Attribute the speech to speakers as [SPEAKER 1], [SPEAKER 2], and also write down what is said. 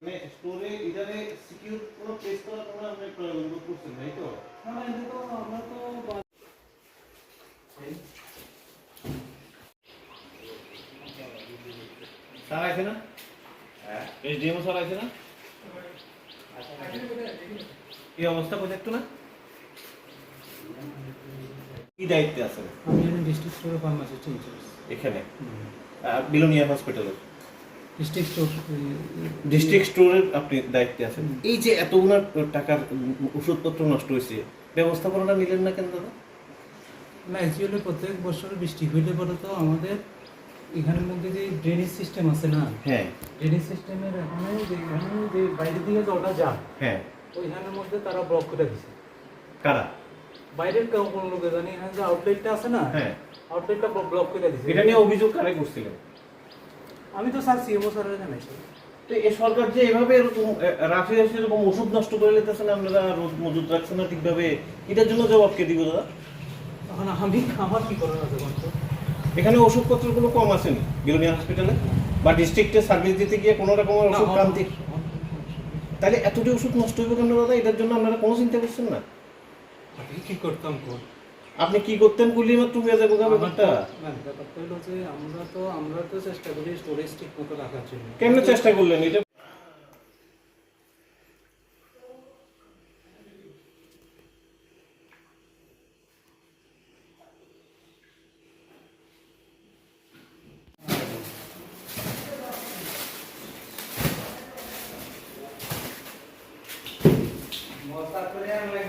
[SPEAKER 1] মানে স্টোরে ইদারে সিকিউর কোনো প্লেস করা তোমরা আমরা প্রয়োজন করছেন তাই তো?
[SPEAKER 2] না না, এটা তো আমরা তো
[SPEAKER 1] স্যার আছে না? হ্যাঁ এসডিএমও স্যার আছে না? এই অবস্থা কোথায় একটু না? কি দায়িত্বে আছেন
[SPEAKER 2] আমি ডিস্ট্রিক্ট স্টোর ফার্মাসিস্ট ইনচার্জ
[SPEAKER 1] এখানে বিলোনিয়া হসপিটালে?
[SPEAKER 2] ডিস্ট্রিক্ট স্টোর
[SPEAKER 1] ডিস্ট্রিক্ট স্টোরের আপনি দায়িত্বে আছেন। এই যে এতগুলো টাকার ওষুধপত্র নষ্ট হয়েছে, ব্যবস্থাপনাটা নিলেন না কেন দাদা?
[SPEAKER 2] না, অ্যাকচুয়ালি প্রত্যেক বছর বৃষ্টি হইলে পরে তো আমাদের এখানের মধ্যে যে ড্রেনেজ সিস্টেম আছে না,
[SPEAKER 1] হ্যাঁ
[SPEAKER 2] ড্রেনেজ সিস্টেমের এখানে যে বাইরে দিকে জলটা যায়
[SPEAKER 1] হ্যাঁ।
[SPEAKER 2] ওইখানের মধ্যে তারা ব্লক করে দিছে।
[SPEAKER 1] কারা?
[SPEAKER 2] বাইরের কেউ কোনো লোকে জানি, এখানে যে আউটলেটটা আছে না,
[SPEAKER 1] হ্যাঁ
[SPEAKER 2] আউটলেটটা ব্লক করে দিছে।
[SPEAKER 1] এটা নিয়ে অভিযোগ কারে করছিলেন?
[SPEAKER 2] আমি তো স্যার সিএমও স্যারের জানাইছি।
[SPEAKER 1] তো এই সরকার যে এভাবে এরকম রাশি রাশি এরকম ওষুধ নষ্ট করে নিতেছেন, আপনারা রোজ মজুদ রাখছেন না ঠিকভাবে, এটার জন্য জবাব কে দিব দাদা?
[SPEAKER 2] এখন আমার কি করার আছে বলতো?
[SPEAKER 1] এখানে ওষুধপত্রগুলো কম আসেনি বিলোনিয়া হসপিটালে বা ডিস্ট্রিক্টে সার্ভিস দিতে গিয়ে কোনো রকমের ওষুধ ক্রান্তি? তাহলে এতটি ওষুধ নষ্ট হইব কেন দাদা? এটার জন্য আপনারা কোনো চিন্তা করছেন না?
[SPEAKER 2] আমি কি করতাম কোন?
[SPEAKER 1] আপনি কি করতেন বললি মাত্র হয়ে যাবো ব্যাপারটা?
[SPEAKER 2] ব্যাপারটা হলো যে আমরা তো চেষ্টা করি স্টোরেজ ঠিক মতো রাখার জন্য।
[SPEAKER 1] কেমনে চেষ্টা করলেন এটা?
[SPEAKER 2] মস্তা করে আমরা